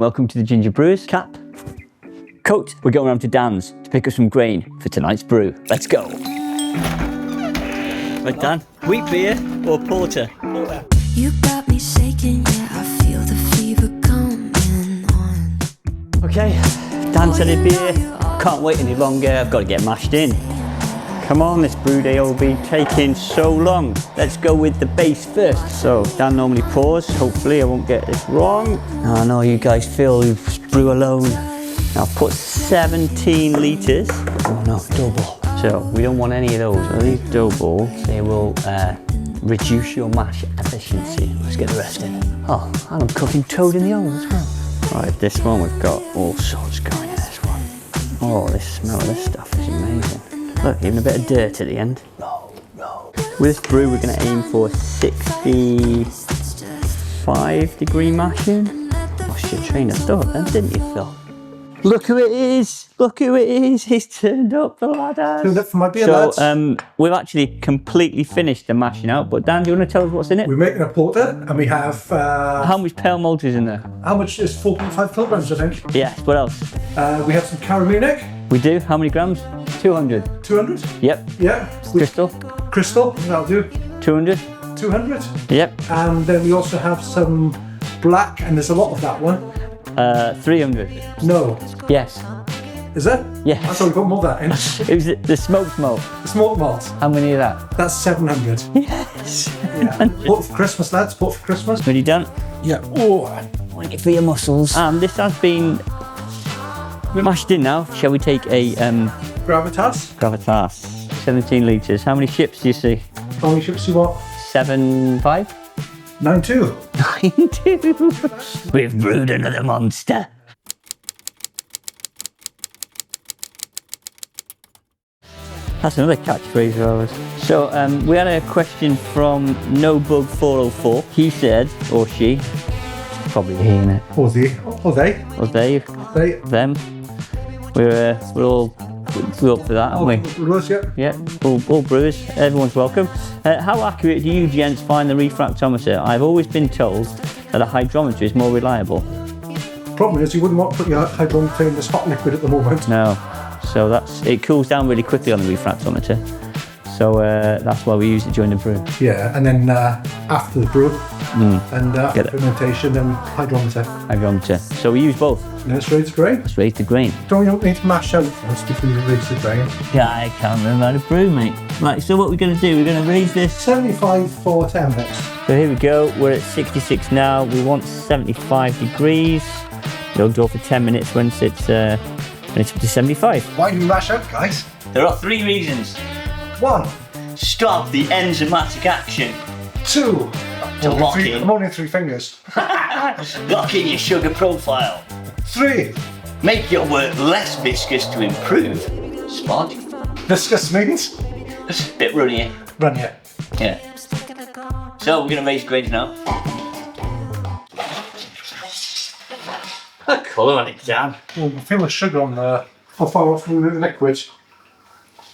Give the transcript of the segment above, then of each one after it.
Welcome to the Ginger Brewers cap. Coat, we're going around to Dan's to pick up some grain for tonight's brew. Let's go. Right, Dan, wheat beer or porter? Porter. You got me shaking, yeah, I feel the fever coming on. Okay, Dan said it'd be here. Can't wait any longer, I've got to get mashed in. Come on, this brew day will be taking so long. Let's go with the base first. So, Dan normally pours. Hopefully I won't get this wrong. I know you guys feel you brew alone. Now I've put 17 litres. Oh no, double. So we don't want any of those. So these double, they will reduce your mash efficiency. Let's get the rest in. Oh, and I'm cooking toad in the oven as well. Right, this one we've got all sorts going in this one. Oh, the smell of this stuff is amazing. Look, even a bit of dirt at the end. Roll. With this brew, we're going to aim for 65 degree mashing. Lost your train of thought then, didn't you, Phil? Look who it is! Look who it is! He's turned up the ladder. Turned up for my beer, lads. We've actually completely finished the mashing out, but Dan, do you want to tell us what's in it? We're making a porter, and we have... How much pale malt is in there? How much is 4.5 kilograms, I think? Yes, what else? We have some Carabinic. We do? How many grams? 200. 200? Yep. Yeah. Crystal? Crystal, that'll do. 200? 200? Yep. And then we also have some black, and there's a lot of that one. 300. No. Yes. Is there? Yes. I thought we got more of that in. It was the smoked malt. The smoked malt. How many of that? That's 700. Yes. Yeah. Port for Christmas, lads. Port for Christmas. Ready, Dan? Yeah. Oh. Thank you for your muscles. This has been mashed in now. Shall we take a Gravitas. Gravitas? 17 litres. How many ships do you see? How many ships you want? 7.5? 9.2. 9.2. We've brewed another monster. That's another catchphrase of ours. So we had a question from NoBug404. He said, or she, probably he, innit? Or they. Or they. Or they. They. Them. We're all up for that, aren't we? Brewers, yeah. Yeah, all brewers. Everyone's welcome. How accurate do you gents find the refractometer? I've always been told that a hydrometer is more reliable. Problem is, you wouldn't want to put your hydrometer in this hot liquid at the moment. No. So it cools down really quickly on the refractometer. So that's why we use it during the brew. Yeah, and then after the brew, and fermentation and hydrometer. Hydrometer. So we use both. And it's ready to grain. It's ready to grain. Don't you need to mash out first before you raise the grain? Yeah, I can't remember how to brew, mate. Right, so what we're going to do, we're going to raise this. 75 for 10 minutes. So here we go, we're at 66 now. We want 75 degrees. It'll go for 10 minutes once it's up to 75. Why do you mash out, guys? There are 3 reasons. 1. Stop the enzymatic action. 2. To lock in. I'm only 3 fingers. Lock in your sugar profile. 3. Make your work less viscous to improve. Smart. Viscous means? It's a bit runny. Run here. Yeah. So we're going to raise grains now. A colour on it, Dan. Well, I feel the sugar on there. How far off from the liquid?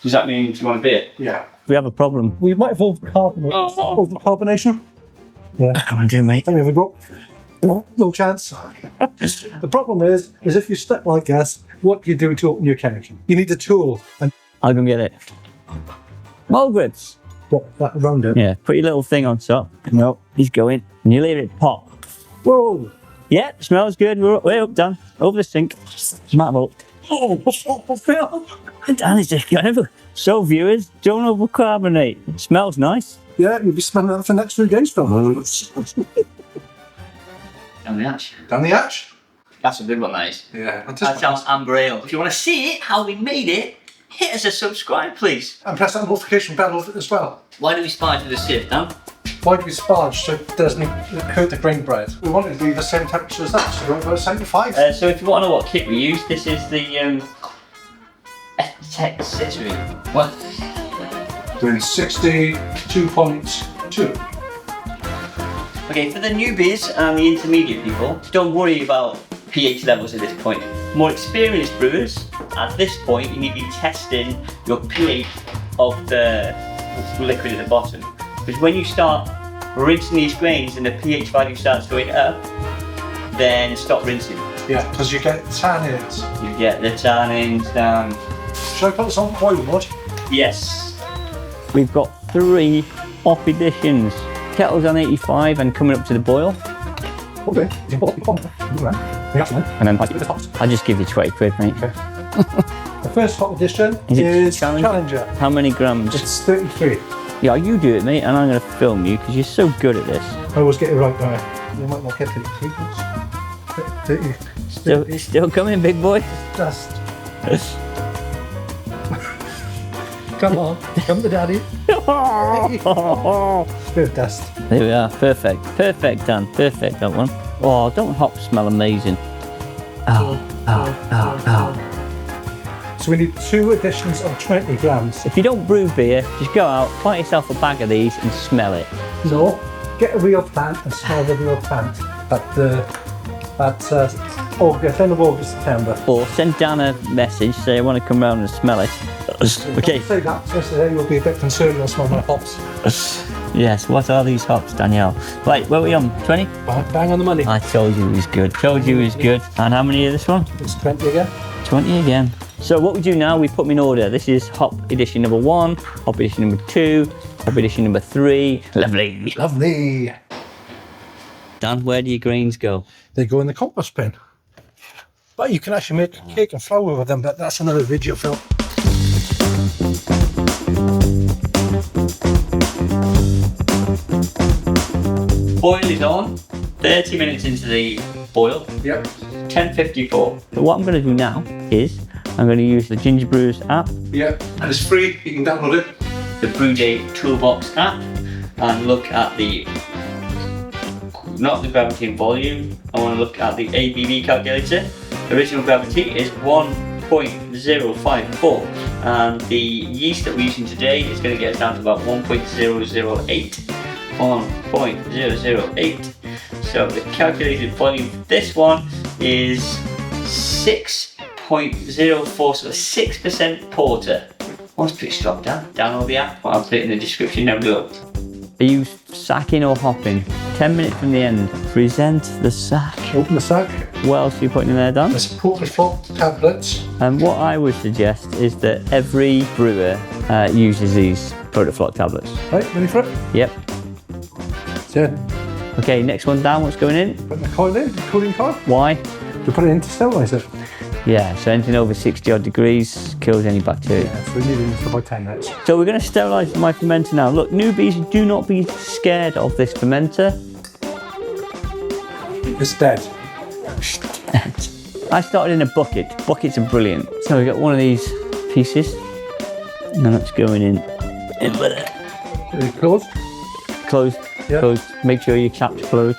Does that mean you want a bit? Yeah. We have a problem. We might have overcarbonation. Yeah. Come on, do mate. Let me have a go. No chance. The problem is if you're stuck like this, what do you do to open your keg? You need a tool. And I'll go get it. Mold grips. what, that around it? Yeah, put your little thing on top. No, he's going. And you leave it pop. Whoa! Yeah, smells good. We're way up, Dan. Over the sink. Smart bolt. Oh, And Dan is just going over. So viewers, don't overcarbonate. It smells nice. yeah, you'll be smelling that for the next 3 days, Phil. Down the hatch. Down the hatch? That's a good one, that is. Yeah. That's our amber ale. If you want to see it, how we made it, hit us a subscribe, please. And press that notification bell as well. Why do we sparge with a sieve, Dan? Why do we sparge so it doesn't hurt the grain bread? We want it to be the same temperature as that, so we're about 75. So if you want to know what kit we use, this is the accessory. What? Doing 62.2. Okay, for the newbies and the intermediate people, don't worry about pH levels at this point. More experienced brewers, at this point, you need to be testing your pH of the liquid at the bottom. Because when you start rinsing these grains and the pH value starts going up, then stop rinsing. Yeah, because you get tannins. You get the tannins down. Should I put this on boil mode? Yes. We've got 3 hop editions. Kettle's on 85 and coming up to the boil. Okay. And then I'll just give you 20 quid, mate. Okay. The first hop edition Is it is Challenger? Challenger. How many grams? It's 33. Yeah, you do it, mate, and I'm going to film you because you're so good at this. I always get it right now. You might not get 33. 30. Still coming, big boy. Dust. Come on, come to daddy. Bit of dust. There we are, perfect. Perfect, Dan, perfect, that one. Oh, don't hops smell amazing? Oh. So we need 2 editions of 20 grams. If you don't brew beer, just go out, buy yourself a bag of these and smell it. No, get a real plant and smell the real plant at August, end of August, September. Or send Dan a message, say I want to come round and smell it. Okay. Say that, so today you'll be a bit concerned you'll smell my hops. Yes, what are these hops, Danielle? Right, where are we on? 20? Bang on the money. I told you it was good. Told you it was good. And how many is this one? It's 20 again. 20 again. So what we do now, we put them in order. This is hop edition number 1, hop edition number 2, hop edition number 3. Lovely. Lovely. Dan, where do your grains go? They go in the compost bin. But you can actually make cake and flour with them, but that's another video film. Boil is on. 30 minutes into the boil. Yep. 10:54. So what I'm going to do now is I'm going to use the Ginger Brewers app, Yep. And it's free. You can download it. the Brew Day Toolbox app, and look at not the gravity and volume. I want to look at the ABV calculator. Original gravity is 1.054, and the yeast that we're using today is going to get us down to about 1.008. 1.008. So the calculated volume for this one is 6.04, so 6% porter. That's pretty strong, Dan. Download the app, I'll put it in the description down below. Are you sacking or hopping? 10 minutes from the end. Present the sack. Open the sack. What else are you putting in there, Dan? There's porter flop tablets. And what I would suggest is that every brewer uses these Protoflock tablets. Right, ready for it? Yep. Yeah. Okay, next one down, what's going in? Put the coil in, the cooling coil. Why? To put it in to sterilize it. Yeah, so anything over 60 odd degrees kills any bacteria. Yeah, so we need it for about 10 minutes. So we're going to sterilise my fermenter now. Look, newbies, do not be scared of this fermenter. It's dead. I started in a bucket. Buckets are brilliant. So we got one of these pieces, and that's going in with it. Is it closed? Closed, Yeah. closed. Make sure your cap's closed.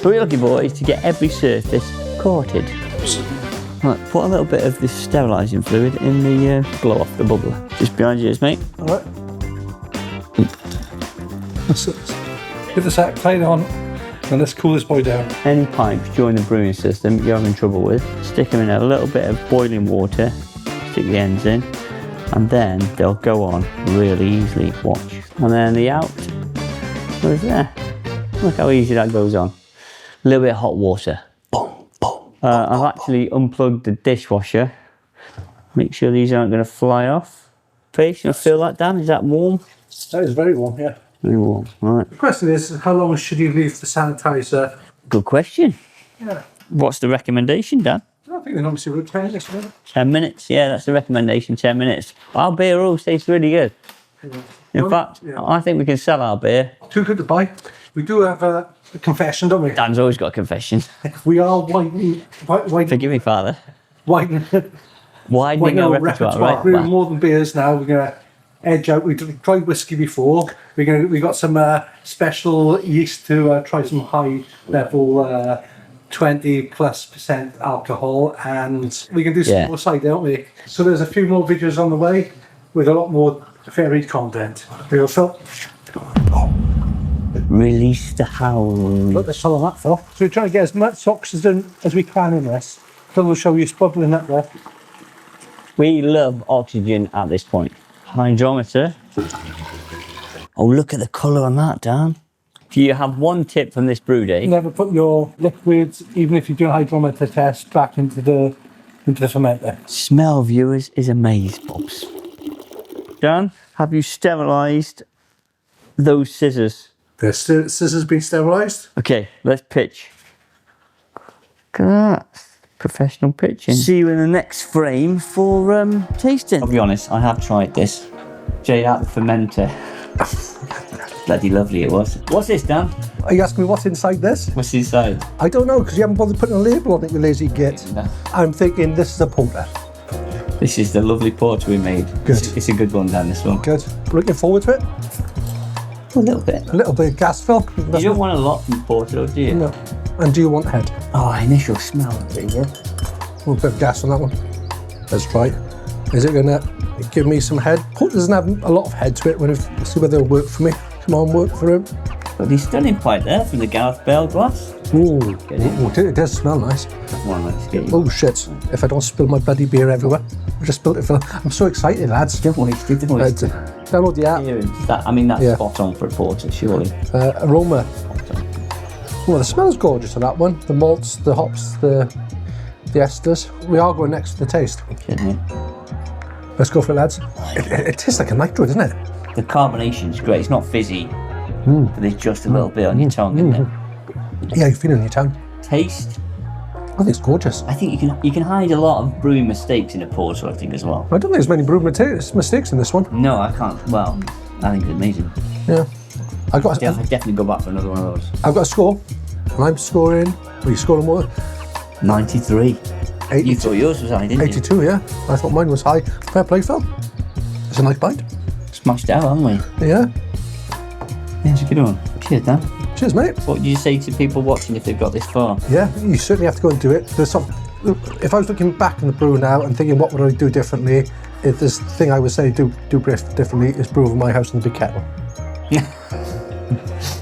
What we're looking for is to get every surface coated. Right, put a little bit of this sterilising fluid in the blow off the bubbler. Just behind yours, mate. All right. Get the sack tied on, and let's cool this boy down. Any pipes during the brewing system you're having trouble with, stick them in a little bit of boiling water, stick the ends in, and then they'll go on really easily. Watch. And then the out goes there. Look how easy that goes on. A little bit of hot water. Boom, boom. I've actually unplugged the dishwasher. Make sure these aren't going to fly off. Face, you feel that, Dan? Is that warm? That is very warm, yeah. Very warm, right. The question is, how long should you leave the sanitizer? Good question. Yeah. What's the recommendation, Dan? I think they normally say about 10 minutes. 10 minutes, yeah, that's the recommendation, 10 minutes. Our beer always tastes really good. In fact, I think we can sell our beer. Too good to buy. We do have a confession, don't we? Dan's always got a confession. We are widening Forgive me, Father. widening Widening our repertoire, right? We're Well, more than beers now. We're going to edge out. We tried whiskey before. We got some special yeast to try some high level 20+% alcohol, and we can do some more cider, don't we? So there's a few more videos on the way with a lot more varied content. We'll fill. Release the howl. Look, let's fill on that, Phil. So we're trying to get as much oxygen as we can in this. Phil will show you bubbling up there. We love oxygen at this point. Hydrometer. Oh, look at the colour on that, Dan. Do you have one tip from this brew day? Never put your liquids, even if you do a hydrometer test, back into the fermenter. Smell, viewers, is amazing, Bobs. Dan, have you sterilised those scissors? The scissors been sterilised. Okay, let's pitch. Look at that. Professional pitching. See you in the next frame for tasting. I'll be honest, I have tried this. Straight out the fermenter. Bloody lovely it was. What's this, Dan? Are you asking me what's inside this? What's inside? I don't know, because you haven't bothered putting a label on it, you lazy git. No. I'm thinking this is a porter. This is the lovely porter we made. Good. It's a good one, Dan, this one. Good. Looking forward to it. A little bit. A little bit of gas fill. You don't want a lot from porter, do you? No. And do you want head? Oh, initial smell, pretty good. A little bit of gas on that one. Let's try. Is it gonna give me some head? Porter doesn't have a lot of head to it. Let's see whether it'll work for me. Come on, work for him. But he's stunning quite there from the Gareth Bale glass. Ooh, it does smell nice. One, let's get you. Oh shit! If I don't spill my bloody beer everywhere, I just spilled it. I'm so excited, lads. Don't waste it, don't waste it. Download the app. That's spot on for a porter, surely. Aroma. Well, the smell's gorgeous on that one. The malts, the hops, the esters. We are going next to the taste. Kidding me. Let's go for it, lads. It tastes like a nitro, doesn't it? The carbonation's great. It's not fizzy, but there's just a little bit on your tongue, isn't it? Yeah, you feel it in your tongue. Taste. I think it's gorgeous. I think you can hide a lot of brewing mistakes in a porter, I think, as well. I don't think there's many brewing mistakes in this one. No, I can't. Well, I think it's amazing. Yeah. I'd definitely go back for another one of those. I've got a score, and I'm scoring. What are you scoring what? 93. 82. You thought yours was high, didn't 82, yeah. I thought mine was high. Fair play, Phil. It's a nice bite. you? Smashed out, haven't we? Yeah. Yeah, it's a good one. Cheers, Dan. Cheers, mate. What would you say to people watching if they've got this far? Yeah, you certainly have to go and do it. If I was looking back in the brew now and thinking what would I do differently, if there's a thing I would say do differently is brew over my house in the big kettle.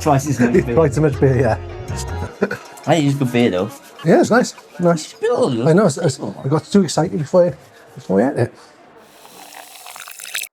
Twice as much beer. Twice as much beer, yeah. I think it's good beer though. Yeah, it's nice. Nice. It's good. I know. I got too excited before I ate it.